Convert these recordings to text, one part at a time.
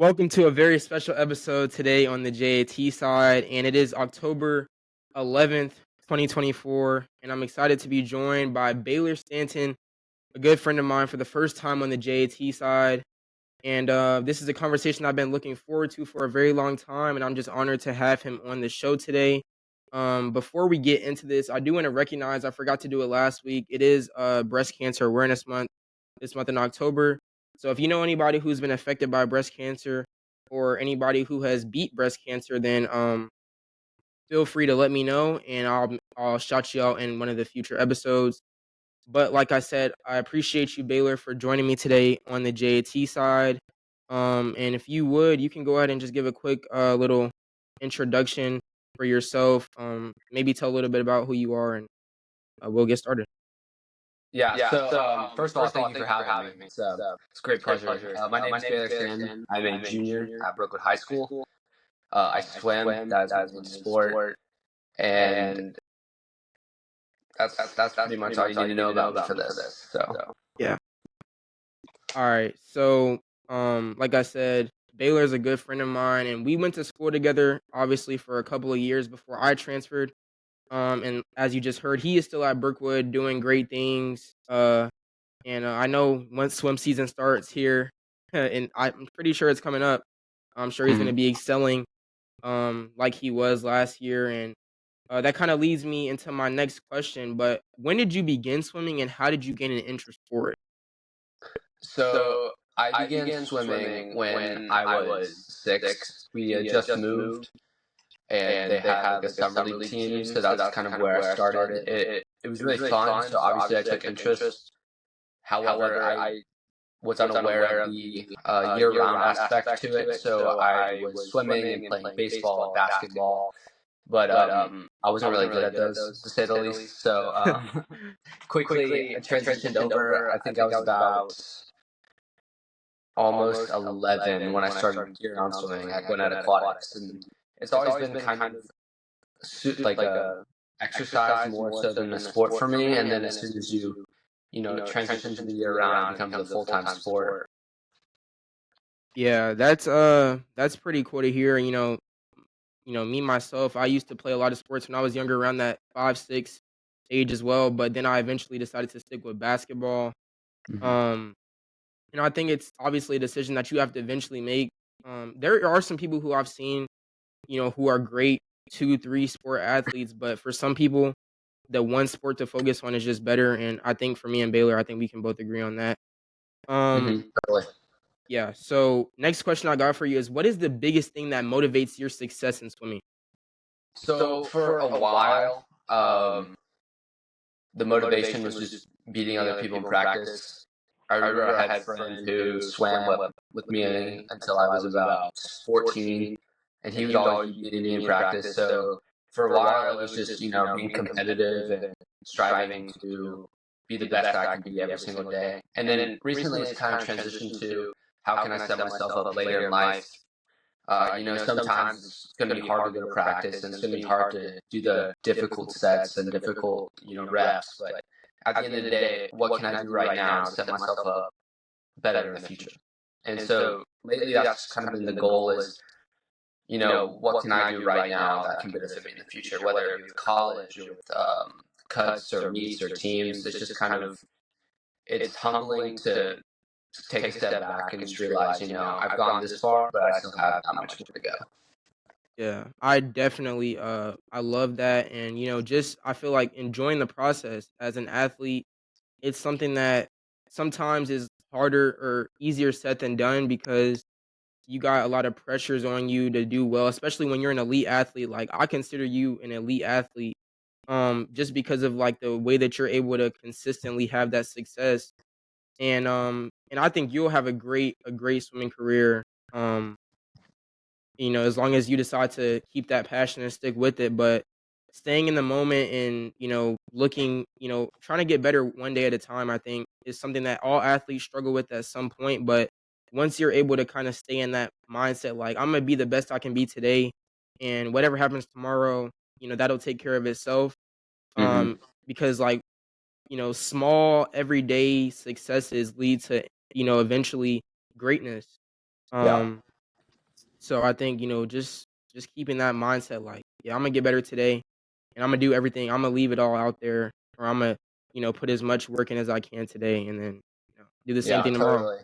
Welcome to a very special episode today on the J.A.T side, and it is October 11th, 2024, and I'm excited to be joined by Baylor Stanton, a good friend of mine for the first time on the J.A.T side. And this is a conversation I've been looking forward to for a very long time, and I'm just honored to have him on the show today. Before we get into this, I do want to recognize I forgot to do it last week. It is Breast Cancer Awareness Month this month in October. So if you know anybody who's been affected by breast cancer or anybody who has beat breast cancer, then feel free to let me know, and I'll shout you out in one of the future episodes. But like I said, I appreciate you, Baylor, for joining me today on the JT side. And if you would, you can go ahead and just give a quick little introduction for yourself. Maybe tell a little bit about who you are, and we'll get started. First of all, thank you for having me. It's a great pleasure. My name is Baylor Stanton. I'm a junior at Brookwood High School. I swim. That is my main sport, and that's pretty much all you need to know about me for this. Yeah. All right. So, like I said, Baylor is a good friend of mine, and we went to school together, obviously, for a couple of years before I transferred. And as you just heard, he is still at Brookwood doing great things. And I know once swim season starts here, and I'm pretty sure it's coming up. I'm sure he's going to be excelling, like he was last year, and that kind of leads me into my next question. But when did you begin swimming, and how did you gain an interest for it? So I began swimming when I was 6. We had just moved, and they had like a summer league team, so that's kind of where I started. It was really fun. So obviously I took interest. However, I was unaware of the year-round aspect to it. So I was swimming and playing baseball and basketball, but I wasn't really good at those, to say the least. So quickly I transitioned over. I think I was about almost 11 when I started year-round swimming at Gwinnett Aquatics, and it's always been kind of like a exercise more so than a sport for me. And then as soon as you transition to the year-round, it becomes a full-time sport. Yeah, that's pretty cool to hear. Me myself, I used to play a lot of sports when I was younger, around that 5, 6 age as well. But then I eventually decided to stick with basketball. Mm-hmm. Um, I think it's obviously a decision that you have to eventually make. There are some people who I've seen, who are great 2, 3 sport athletes, but for some people, the one sport to focus on is just better. And I think for me and Baylor, I think we can both agree on that. Um, Totally. yeah. So next question I got for you is, what is the biggest thing that motivates your success in swimming? So for a while, the motivation was just beating other people in practice. I remember I had friends who swam with me until I was about 14, and he would always be beating me in practice. So for a while, it was just being competitive and striving to be the best I can be every single day. And then recently, it's kind of transitioned to how can I set myself up later in life. Sometimes it's going to be hard to go to practice, and it's going to be hard to do the difficult sets and difficult, reps. But at the end of the day, what can I do right now to set myself up better in the future? And so lately, that's kind of been the goal is, what can I do right now that can benefit me in the future, whether it be with college or with cuts or meets or teams. It's just kind of, it's humbling to take a step back and just realize, I've gone this far, but I still have that much more to go. Yeah, I definitely I love that. And just I feel like enjoying the process as an athlete, it's something that sometimes is harder or easier said than done because you got a lot of pressures on you to do well, especially when you're an elite athlete. Like, I consider you an elite athlete, just because of like the way that you're able to consistently have that success. And I think you'll have a great swimming career. Um, as long as you decide to keep that passion and stick with it. But staying in the moment and, looking, trying to get better one day at a time, I think is something that all athletes struggle with at some point. But once you're able to kind of stay in that mindset, like, I'm going to be the best I can be today, and whatever happens tomorrow, that'll take care of itself. Mm-hmm. Because, like, small everyday successes lead to, eventually greatness. Yeah. Um, So I think, just keeping that mindset like, yeah, I'm gonna get better today and I'm gonna do everything. I'm gonna leave it all out there, or I'm gonna, put as much work in as I can today and then, do the same Yeah, thing tomorrow. totally.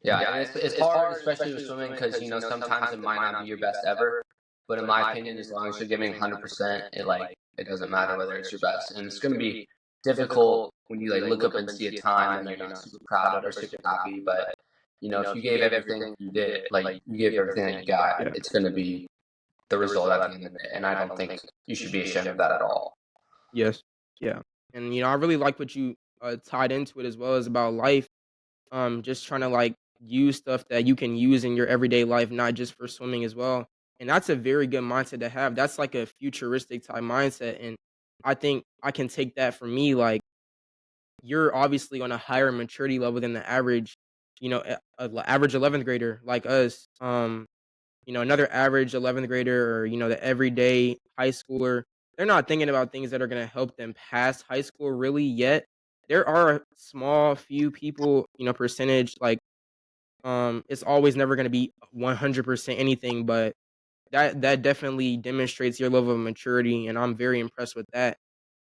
Yeah, and it's hard, especially with swimming, because sometimes it might not be your best ever. But in my opinion, as long as you're giving 100%, it doesn't matter whether it's your best, and it's going to be difficult when you look up and see a time that you're not super proud of or super happy. But if you gave everything you did, you gave everything that you got, Yeah. it's going to be the result at the end of the day. And I don't think you should be ashamed of that at all. Yes. Yeah. And I really like what you tied into it as well as about life. Just trying to like use stuff that you can use in your everyday life, not just for swimming as well. And that's a very good mindset to have. That's like a futuristic type mindset. And I think I can take that from me. Like, you're obviously on a higher maturity level than the average, average 11th grader like us. Another average 11th grader, or, the everyday high schooler, they're not thinking about things that are going to help them pass high school really yet. There are a small few people, percentage, like, it's always never going to be 100% anything, but that definitely demonstrates your level of maturity. And I'm very impressed with that.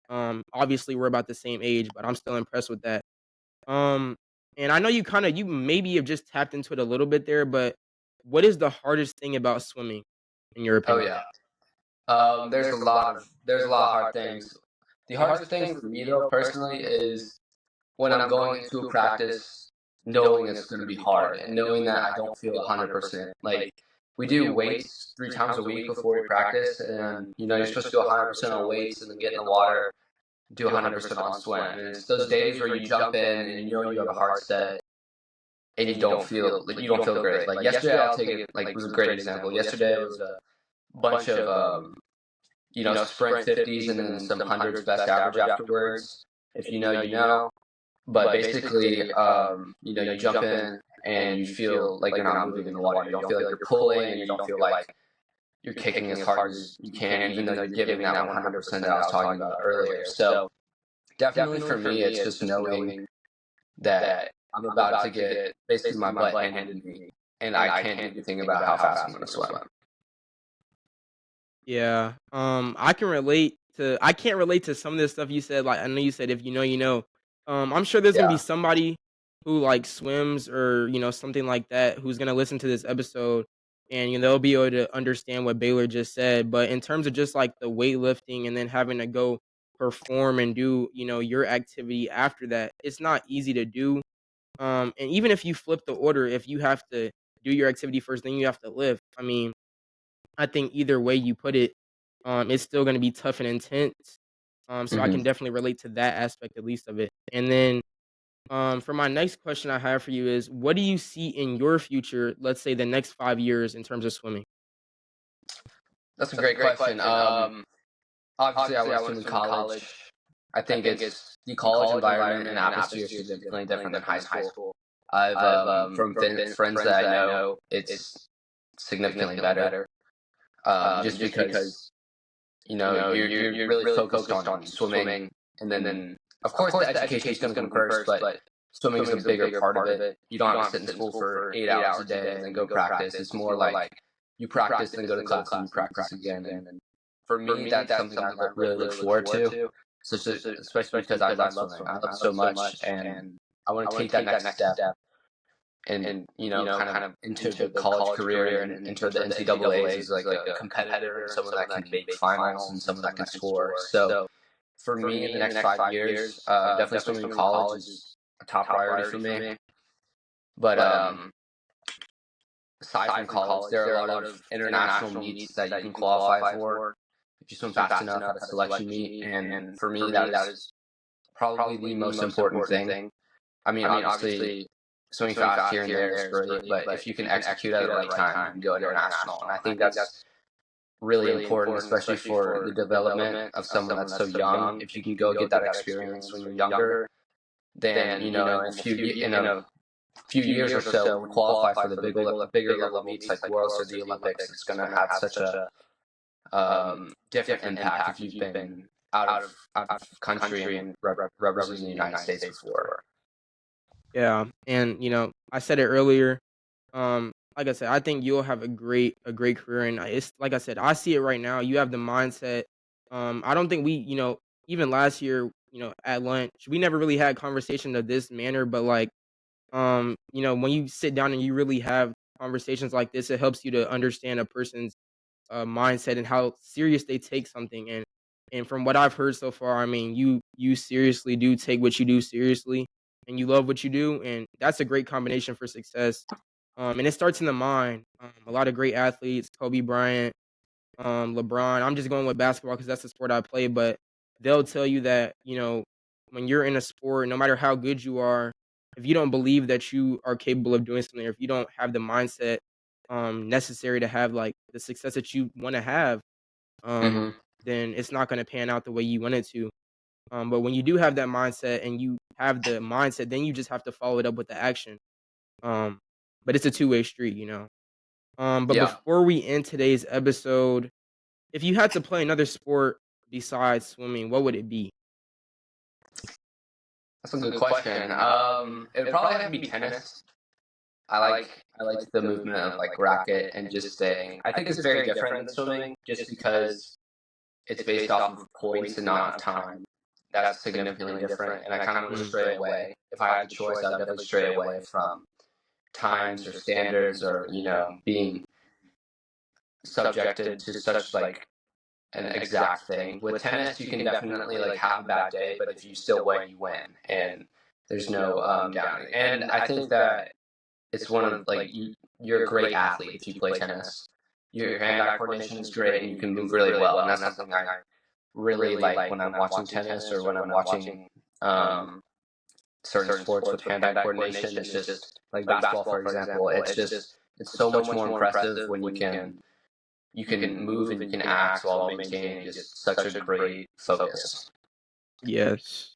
Obviously we're about the same age, but I'm still impressed with that. Um, and I know you maybe have just tapped into it a little bit there, but what is the hardest thing about swimming, in your Oh opinion? yeah, there's a lot of hard things. The hardest thing for me though, personally, is when I'm going into a practice knowing it's going to be hard and knowing that I don't feel 100%. Like, we do weights 3 times a week before we practice, and you're supposed to do 100% on weights and then get in the water, do 100% on swim. And it's those days where you jump in and you have a hard set and you don't feel great. Like yesterday, I'll take it like was a great example. Yesterday was a bunch of sprint 50s and then some hundreds best average afterwards. If you know, you know. But basically, you jump in and you feel like you're not moving in the water. You don't feel like you're pulling, and you don't feel like you're kicking as hard as you can, even though you're giving that 100% that I was talking about earlier. So definitely for me, it's just knowing that I'm about to get basically my butt handed to me, and I can't do anything about how fast I'm going to swim. Yeah. I can't relate to some of the stuff you said. Like, I know you said, if you know, you know. I'm sure there's gonna be Yeah. somebody who like swims, or, something like that, who's gonna listen to this episode, and they'll be able to understand what Baylor just said. But in terms of just like the weightlifting and then having to go perform and do, your activity after that, it's not easy to do. And even if you flip the order, if you have to do your activity first, then you have to lift. I mean, I think either way you put it, it's still gonna be tough and intense. So I hmm can definitely relate to that aspect, at least, of it. And then, for my next question I have for you is, what do you see in your future, let's say the next 5 years, in terms of swimming? That's a great question. Obviously, I want to swim in college. I think it's the college environment and atmosphere is significantly different than high school. I've from friends that I know, it's significantly better. Just because you're really focused on swimming, and then of course the education is going to come first, but swimming is a bigger part of it. You don't have to sit in school for 8 hours a day and then go practice. It's more like you practice, then go to class, and you practice again. And for me, that's something I really look forward to. So, especially because I love swimming, I love it so much, and I want to take that next step and kind of into the college career and enter the NCAA's as like a competitor and someone that can make finals and someone that can score. So for me, in the next 5 years, definitely swimming in college is a top priority for me. But aside from college, there are a lot of international meets that you can qualify for if you swim fast enough at a selection meet. And for me, that is probably the most important thing. I mean, obviously, swimming fast here and there is great, but if you can execute at the right time, you can go international. And I think that's really important, especially for the development of someone that's so young. If you can go get that experience when you're younger, then in a few years or so, when we qualify for the bigger level meets like Worlds or the Olympics, it's going to have such a different impact if you've been out of country and representing the United States before. Yeah, and, I said it earlier, like I said, I think you'll have a great career, and it's like I said, I see it right now. You have the mindset. I don't think we, even last year, at lunch, we never really had conversation of this manner, but like, when you sit down and you really have conversations like this, it helps you to understand a person's mindset and how serious they take something. And from what I've heard so far, I mean, you seriously do take what you do seriously, and you love what you do, and that's a great combination for success. And it starts in the mind. A lot of great athletes, Kobe Bryant, LeBron. I'm just going with basketball because that's the sport I play, but they'll tell you that when you're in a sport, no matter how good you are, if you don't believe that you are capable of doing something, or if you don't have the mindset necessary to have like the success that you want to have, um, Hmm. then it's not going to pan out the way you want it to. But when you do have that mindset and you have the mindset, then you just have to follow it up with the action. Um, but it's a two-way street. But Yeah, before we end today's episode, if you had to play another sport besides swimming, what would it be? that's a good question. It would probably have to be tennis. I like the movement of like racket and just staying. I think it's very different than swimming, just because it's based off of points and not of time. That's significantly different, and I kind of would Mm, stray away. If I had the choice, I would definitely stray away from times or standards or being subjected to such like an exact thing. With tennis, you can definitely like have a bad day, but if you still win, you win, and there's no downing. And I think that it's one of like you're a great athlete if you play tennis. Your hand-eye coordination is great, and you can move really well. And that's something I really like when I'm watching tennis or when I'm watching um, certain sports with hand-eye coordination. It's just like basketball, for example. It's so much more impressive when you can move and you can act while maintaining just such a great focus. yes.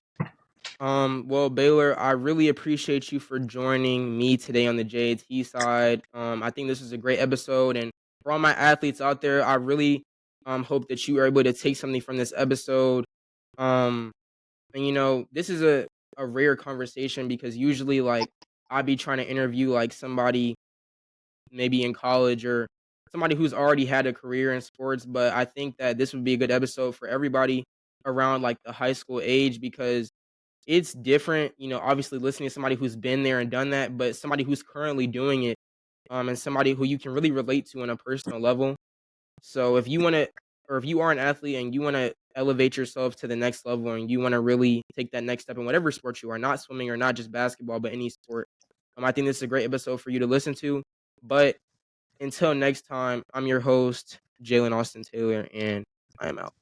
Well, Baylor, I really appreciate you for joining me today on the J.A.T side. I think this is a great episode, and for all my athletes out there, I really hope that you are able to take something from this episode. Um, and this is a rare conversation because usually like I'd be trying to interview like somebody maybe in college or somebody who's already had a career in sports, but I think that this would be a good episode for everybody around like the high school age because it's different, obviously listening to somebody who's been there and done that, but somebody who's currently doing it, and somebody who you can really relate to on a personal level. So if you want to, or if you are an athlete and you want to elevate yourself to the next level and you want to really take that next step in whatever sport you are, not swimming or not just basketball, but any sport, I think this is a great episode for you to listen to. But until next time, I'm your host, Jalen Austin Taylor, and I am out.